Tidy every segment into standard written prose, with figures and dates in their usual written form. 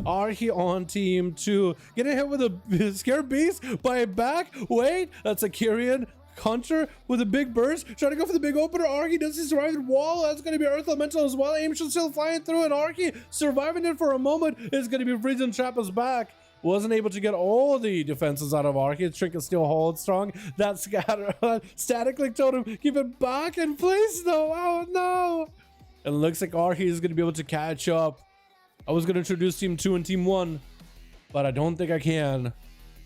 Archie on team 2. Getting hit with a Scared Beast by a back. Wait, that's a Kyrian. Hunter with a big burst, trying to go for the big opener. Archie does he survive the wall? That's going to be Earth Elemental as well. Aim should still flying through, and Archie surviving it for a moment is going to be freezing trap us back. Wasn't able to get all the defenses out of Archie. Trinket still holds strong. That scatter static link totem, keep it back in place though. Oh no! It looks like Archie is going to be able to catch up. I was going to introduce team 2 and team 1, but I don't think I can.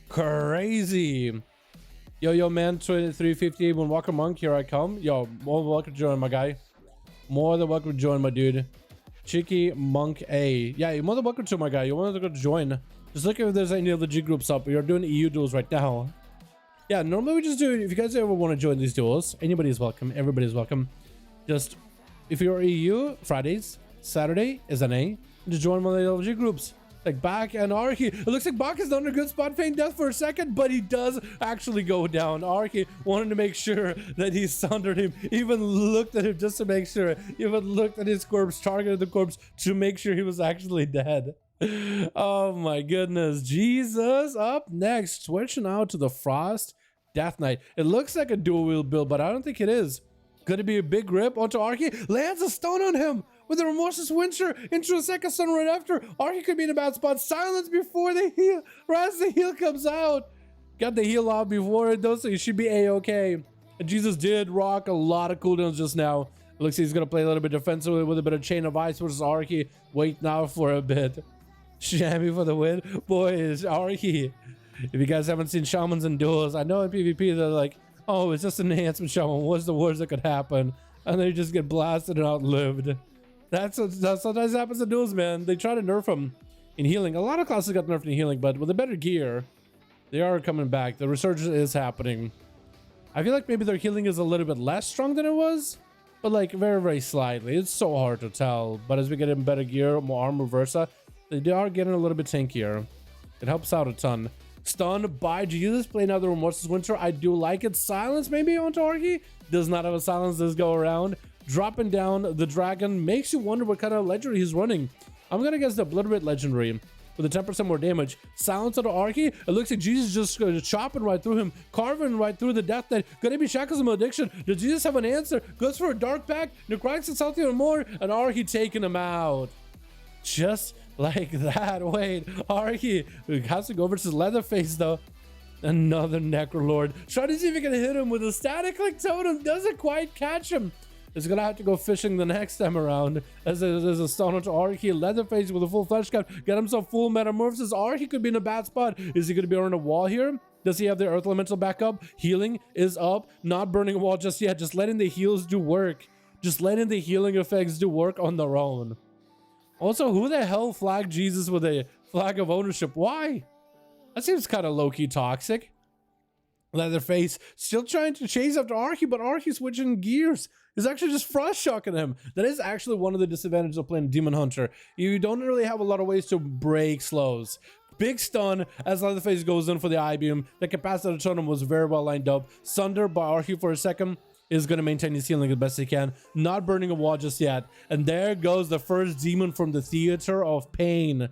Crazy. Yo, man, 2358, when Walker Monk, here I come. Yo, more than welcome to join, my guy. More than welcome to join, my dude. Cheeky Monk A. Yeah, you're more than welcome to, my guy. You're more than welcome to join. Just look if there's any other G groups up. We are doing EU duels right now. Yeah, normally we just do, if you guys ever want to join these duels, anybody is welcome. Everybody's welcome. Just, if you're EU, Fridays, Saturday is an A. Just join one of the G groups. Like Bak and Archie. It looks like Bak is under a good spot, feigning death for a second, but he does actually go down. Archie wanted to make sure that he sundered him, even looked at him just to make sure, even looked at his corpse, targeted the corpse to make sure he was actually dead. Oh my goodness. Jesus. Up next, switching out to the Frost Death Knight. It looks like a dual wheel build, but I don't think it is. Gonna be a big grip onto Archie. Lands a stone on him with a Remorseless Winter into a second stun right after. Archie could be in a bad spot. Silence before the heal. Right as the heal comes out. Got the heal out before it though, so he should be a-okay. And Jesus did rock a lot of cooldowns just now. It looks like he's gonna play a little bit defensively with a bit of Chain of Ice versus Archie. Wait now for a bit. Shammy for the win. Boys, Archie. If you guys haven't seen Shamans and Duels, I know in PvP they're like, oh, it's just an enhancement shaman. What's the worst that could happen? And then you just get blasted and outlived. That's what sometimes happens in duels, man. They try to nerf him in healing. A lot of classes got nerfed in healing, but with a better gear, they are coming back. The resurgence is happening. I feel like maybe their healing is a little bit less strong than it was, but like very, very slightly. It's so hard to tell. But as we get in better gear, more armor versa, they are getting a little bit tankier. It helps out a ton. Stunned by Jesus, playing out the Remorseless Winter. I do like it. Silence maybe onto Archie. Does not have a silence this go around. Dropping down the dragon makes you wonder what kind of legendary he's running. I'm gonna guess the Obliterate legendary with a 10% more damage. Silence onto Archie. It looks like Jesus just chopping right through him, carving right through the Death Knight. Gonna be Shackles of Malediction. Does Jesus have an answer? Goes for a Dark Pact. Necrotics and something more, and Archie taking him out. Just like that. Wait, Archie has to go versus Leatherface though. Another Necrolord. Trying to see if he can hit him with a static like totem. Doesn't quite catch him. He's gonna have to go fishing the next time around. As there's a stone onto Archie. Leatherface with a full flesh cap. Get himself full metamorphosis. Archie could be in a bad spot. Is he gonna be on a wall here? Does he have the Earth Elemental back up? Healing is up. Not burning a wall just yet. Just letting the heals do work. Just letting the healing effects do work on their own. Also, who the hell flagged Jesus with a flag of ownership? Why? That seems kind of low-key toxic. Leatherface still trying to chase after Archie, but Archie switching gears. He's actually just frost shocking him. That is actually one of the disadvantages of playing Demon Hunter. You don't really have a lot of ways to break slows. Big stun as Leatherface goes in for the I-beam. The capacitor totem was very well lined up. Sunder by Archie for a second. Is going to maintain his healing as best he can. Not burning a wall just yet. And there goes the first demon from the Theater of Pain.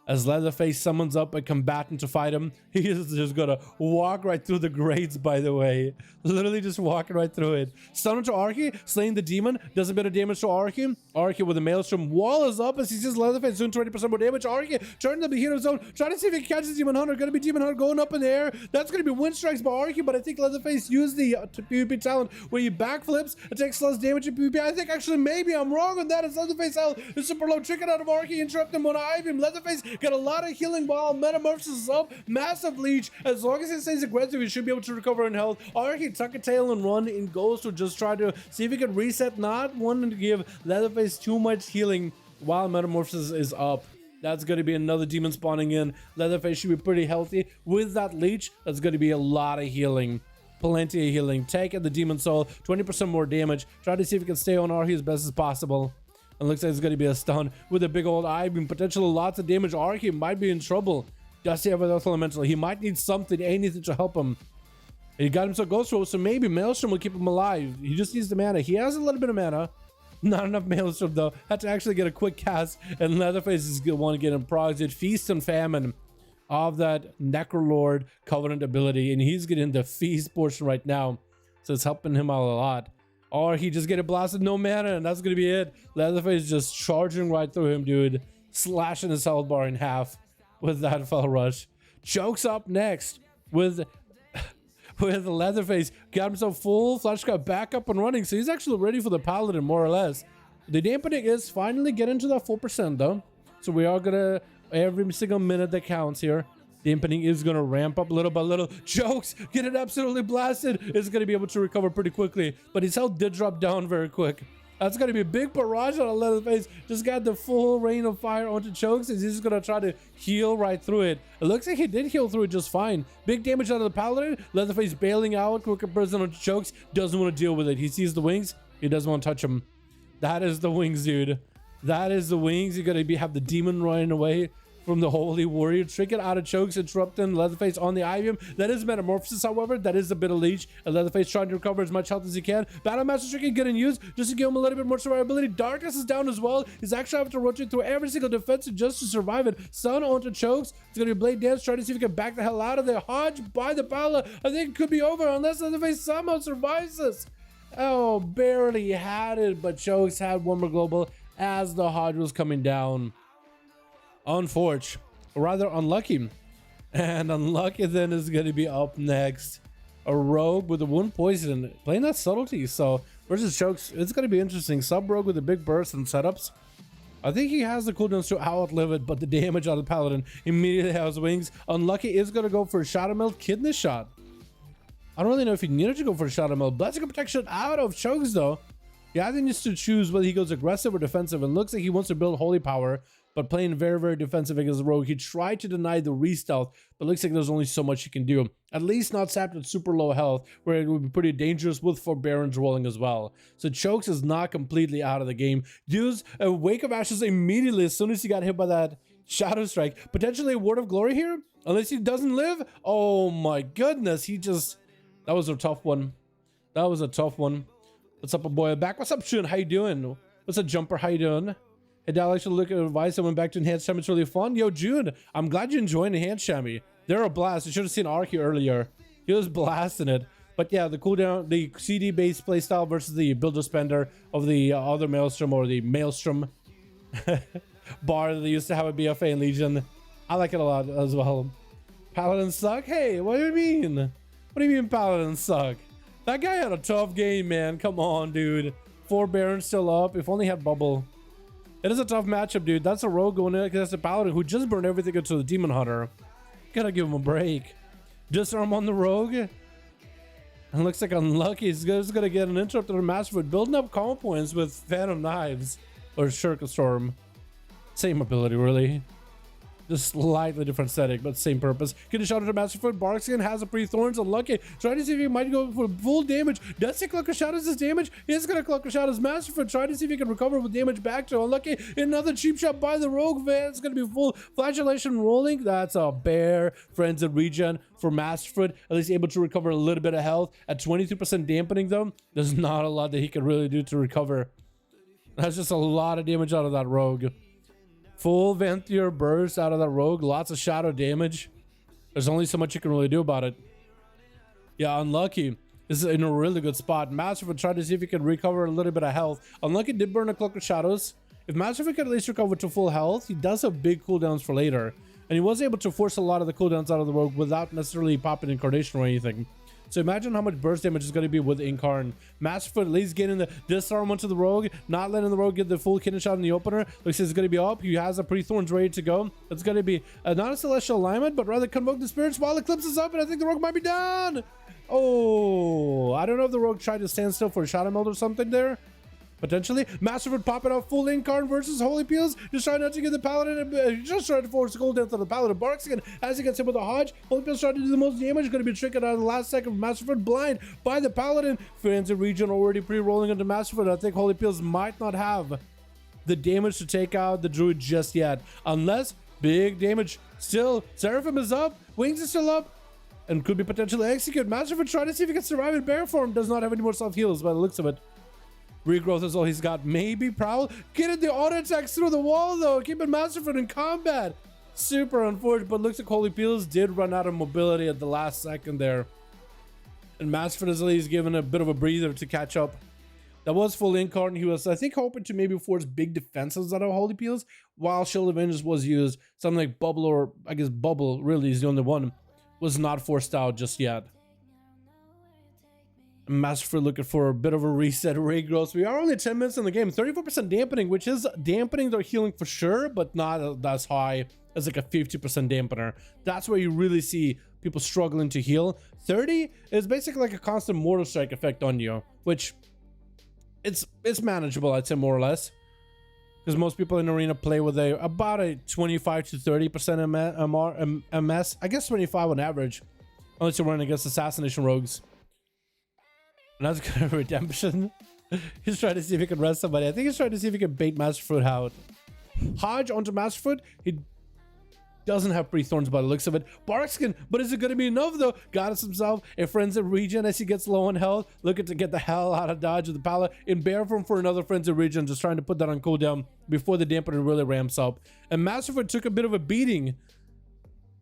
As Leatherface summons up a combatant to fight him, he is just gonna walk right through the grates, by the way. Literally just walking right through it. Stun to Archie, slaying the demon, does a bit of damage to Archie. Archie with a Maelstrom, wall is up as he sees Leatherface doing 20% more damage. Archie trying to be hero zone, trying to see if he catches Demon Hunter. Gonna be Demon Hunter going up in the air. That's gonna be wind strikes by Archie, but I think Leatherface used the PvP talent where he backflips and takes less damage in PvP. I think actually maybe I'm wrong on that as Leatherface out is super low, tricking out of Archie, interrupt him on I-beam. Leatherface got a lot of healing while Metamorphosis is up. Massive leech. As long as he stays aggressive, he should be able to recover in health. Archie tuck a tail and run in Ghost to just try to see if he can reset, not wanting to give Leatherface too much healing while Metamorphosis is up. That's going to be another demon spawning in. Leatherface should be pretty healthy. With that leech, that's going to be a lot of healing. Plenty of healing. Taking the Demon Soul, 20% more damage. Try to see if he can stay on Archie as best as possible. And looks like it's going to be a stun with a big old I-beam. Potentially lots of damage. Archie might be in trouble. Does he have an Earth Elemental? He might need something, anything to help him. He got himself Ghost Roll, so maybe Maelstrom will keep him alive. He just needs the mana. He has a little bit of mana. Not enough Maelstrom though. Had to actually get a quick cast, and Leatherface is gonna want to get him progs. It Feast and Famine of that Necrolord Covenant ability, and he's getting the feast portion right now, so it's helping him out a lot. Or he just get it blasted, no mana, and that's gonna be it. Leatherface just charging right through him, dude, slashing his health bar in half with that fell rush. Chokes up next with Leatherface. Got himself full flash, got back up and running, so he's actually ready for the Paladin more or less. The dampening is finally getting to that 4% though, so we are gonna, every single minute that counts here, dampening is gonna ramp up little by little. Chokes, get it absolutely blasted. Is gonna be able to recover pretty quickly, but his health did drop down very quick. That's gonna be a big barrage on Leatherface. Just got the full rain of fire onto Chokes, and he's just gonna try to heal right through it. It looks like he did heal through it just fine. Big damage out of the Paladin. Leatherface bailing out, quicker person onto Chokes. Doesn't want to deal with it. He sees the wings. He doesn't want to touch them. That is the wings, dude. That is the wings. You're gonna have the demon running away from the Holy Warrior. Trick it out of Chokes, interrupting Leatherface on the Ibium. That is Metamorphosis, however. That is a bit of leech. And Leatherface trying to recover as much health as he can. Battle Master Trick getting used just to give him a little bit more survivability. Darkness is down as well. He's actually having to rotate through every single defense just to survive it. Sun onto Chokes. It's going to be Blade Dance, trying to see if he can back the hell out of there. Hodge by the Pala. I think it could be over unless Leatherface somehow survives this. Oh, barely had it, but Chokes had one more global as the Hodge was coming down. Unfortunate. Rather unlucky. And unlucky then is going to be up next. A rogue with a wound poison, playing that subtlety. So versus Chokes, it's going to be interesting. Sub rogue with a big burst and setups. I think he has the cooldowns to outlive it, but the damage on the Paladin immediately has wings. Unlucky is going to go for a Shadow Melt Kidney Shot. I don't really know if he needed to go for a Shadow Melt. Blessing Protection out of Chokes though. He either needs to choose whether he goes aggressive or defensive, and looks like he wants to build Holy Power, but playing very, very defensive against the rogue. He tried to deny the re-stealth, but looks like there's only so much he can do. At least not sapped at super low health, where it would be pretty dangerous with Forbearance rolling as well. So Chokes is not completely out of the game. Used a Wake of Ashes immediately as soon as he got hit by that Shadow Strike. Potentially a Word of Glory here, unless he doesn't live. Oh my goodness, he just... That was a tough one. That was a tough one. What's up, boy? Back. What's up, Shun? How you doing? What's up, Jumper? How you doing? Hey, Dal, actually look at advice. I went back to Enhanced Shami. It's really fun. Yo, June, I'm glad you enjoyed Enhanced Shami. They're a blast. You should have seen Arky earlier. He was blasting it. But yeah, the cooldown, the CD-based playstyle versus the Builder Spender of the other Maelstrom, or the Maelstrom bar that they used to have at BFA and Legion. I like it a lot as well. Paladins suck? Hey, what do you mean? What do you mean Paladins suck? That guy had a tough game, man. Come on, dude. Forbearance still up. If only had Bubble. It is a tough matchup, dude. That's a rogue going in against a Paladin who just burned everything into the Demon Hunter. Gotta give him a break. Disarm on the rogue. And looks like unlucky. He's just gonna get an interrupt on the Masterfoot. Building up combo points with Phantom Knives. Or Shirka Storm. Same ability, really. Just slightly different setting, but same purpose. Get a shot at Masterfoot. Barkskin has a pre-thorns. Unlucky. Trying to see if he might go for full damage. Does he Clucker Shadows his damage? He's gonna Clucker Shadows Masterfoot. Trying to see if he can recover with damage back to Unlucky. Another cheap shot by the Rogue Van. It's gonna be full flagellation rolling. That's a bear. Frenzied regen for Masterfoot. At least able to recover a little bit of health. At 23% dampening though, there's not a lot that he can really do to recover. That's just a lot of damage out of that Rogue. Full Venthyr burst out of that rogue. Lots of shadow damage. There's only so much you can really do about it. Yeah, Unlucky is in a really good spot. Masterfoot tried to see if he can recover a little bit of health. Unlucky did burn a Cloak of Shadows. If Masterfoot can at least recover to full health, he does have big cooldowns for later. And he was able to force a lot of the cooldowns out of the rogue without necessarily popping Incarnation or anything. So imagine how much burst damage is going to be with Incarn. Masterfoot at least getting the disarm onto the rogue, not letting the rogue get the full kidney shot in the opener. Looks like it's going to be up. He has a pre-thorns ready to go. It's going to be not a celestial alignment, but rather convoke the spirits while Eclipse is up, and I think the rogue might be down. Oh, I don't know if the rogue tried to stand still for a Shadow Meld or something there. Potentially. Masterfoot popping out full Incarn versus Holy Peels. Just trying not to get the Paladin. Just trying to force the gold down to the Paladin. Barks again as he gets hit with a Hodge. Holy Peels trying to do the most damage. Going to be tricked out of the last second. Masterfoot blind by the Paladin. Fans of region already pre-rolling into Masterfoot. I think Holy Peels might not have the damage to take out the Druid just yet. Unless big damage still. Seraphim is up. Wings is still up. And could be potentially execute. Masterfoot trying to see if he can survive in bear form. Does not have any more self-heals by the looks of it. Regrowth is all he's got. Maybe Prowl. Getting the auto attacks through the wall though. Keeping Masterford in combat. Super unfortunate, but looks like Holy Peels did run out of mobility at the last second there. And Masterford is at least given a bit of a breather to catch up. That was full incarn. He was, I think, hoping to maybe force big defenses out of Holy Peels while Shield of Vengeance was used. Something like Bubble, or I guess Bubble really is the only one, was not forced out just yet. Masterford looking for a bit of a reset regrowth. We are only 10 minutes in the game. 34% dampening, which is dampening their healing for sure, but not as high as like a 50% dampener. That's where you really see people struggling to heal. 30 is basically like a constant mortal strike effect on you, which it's manageable, I'd say, more or less, because most people in arena play with about a 25 to 30% MS. I guess 25 on average, unless you're running against assassination rogues. And that's kind of redemption. He's trying to see if he can rest somebody. I think he's trying to see if he can bait Masterfoot out. Hodge onto Masterfoot. He doesn't have Free Thorns by the looks of it. Barkskin, but is it going to be enough though? Got us himself a Frenzy Regen as he gets low on health. Looking to get the hell out of dodge with the Pala. In bear form for another Frenzy Regen. Just trying to put that on cooldown before the dampener really ramps up. And Masterfoot took a bit of a beating.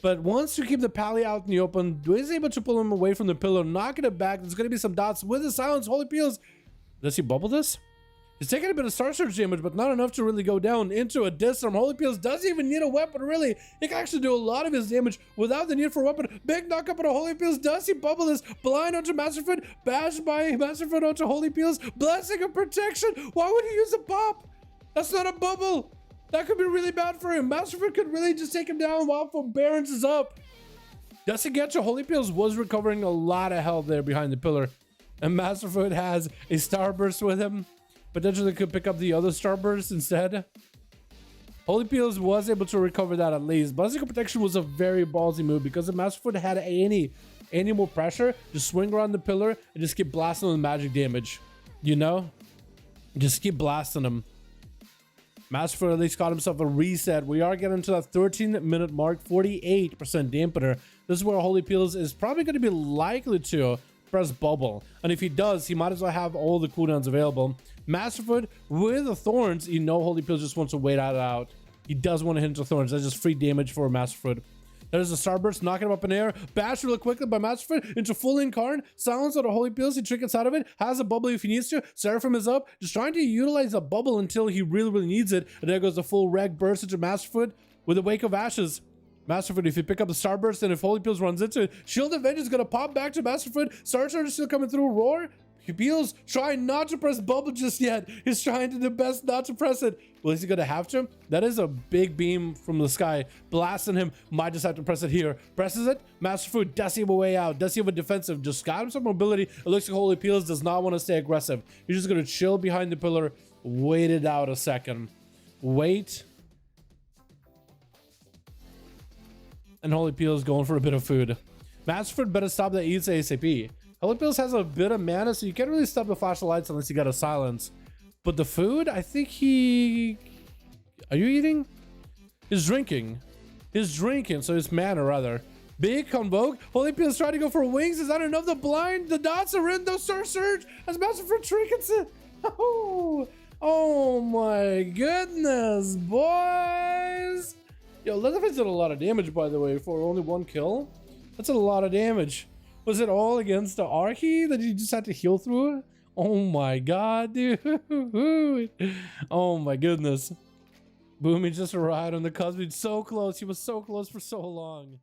But once you keep the Pally out in the open, is able to pull him away from the pillar, knocking it back. There's going to be some dots with the silence. Holy Peels. Does he bubble this? He's taking a bit of Star Surge damage, but not enough to really go down into a disarm. Holy Peels doesn't even need a weapon, really. He can actually do a lot of his damage without the need for a weapon. Big knock up on a Holy Peels. Does he bubble this? Blind onto Masterfoot. Bashed by Masterfoot onto Holy Peels. Blessing of Protection. Why would he use a pop? That's not a bubble. That could be really bad for him. Masterfoot could really just take him down while Forbearance is up. Does he get you? Holy Peels was recovering a lot of health there behind the pillar. And Masterfoot has a Starburst with him. Potentially could pick up the other Starburst instead. Holy Peels was able to recover that at least. Blessing of Protection was a very ballsy move because if Masterfoot had any more pressure, just swing around the pillar and just keep blasting with magic damage. You know? Just keep blasting him. Masterfoot at least got himself a reset. We are getting to that 13-minute mark, 48% dampener. This is where Holy Peels is probably going to be likely to press Bubble. And if he does, he might as well have all the cooldowns available. Masterfoot with the Thorns, you know Holy Peels just wants to wait that out. He does want to hit into Thorns. That's just free damage for Masterfoot. There's a Starburst knocking him up in the air. Bash really quickly by Masterfoot into full incarn. Silence on the Holy Peels. He trickles out of it. Has a bubble if he needs to. Seraphim is up. Just trying to utilize a bubble until he really needs it. And there goes the full reg burst into Masterfoot with a Wake of Ashes. Masterfoot, if you pick up the Starburst and if Holy Peels runs into it, Shield of Vengeance is going to pop back to Masterfoot. Star Charge is still coming through. Roar. Peels trying not to press bubble just yet. He's trying to do best not to press it. Well, is he gonna have to? That is a big beam from the sky blasting him. Might just have to press it here. Presses it. Masterfoot, does he have a way out? Does he have a defensive? Just got him some mobility. It looks like Holy Peels does not want to stay aggressive. He's just gonna chill behind the pillar. Wait it out a second. Wait. And Holy Peels going for a bit of food. Masterfoot better stop that eats ASAP. Holy Peels has a bit of mana, so you can't really stop the flash of lights unless you got a silence. But the food, I think he... Are you eating? He's drinking. He's drinking, so it's mana rather. Big CONVOKE. Holy Peels trying to go for wings. Is that enough? The blind, the dots are in. The Star Surge as Masterfoot trinkets it. Oh my goodness, boys. Yo, Leatherface did a lot of damage, by the way, for only one kill. That's a lot of damage. Was it all against the Archie that you just had to heal through? Oh my god, dude. Oh my goodness. Boomy just arrived on the cusp. He's so close. He was so close for so long.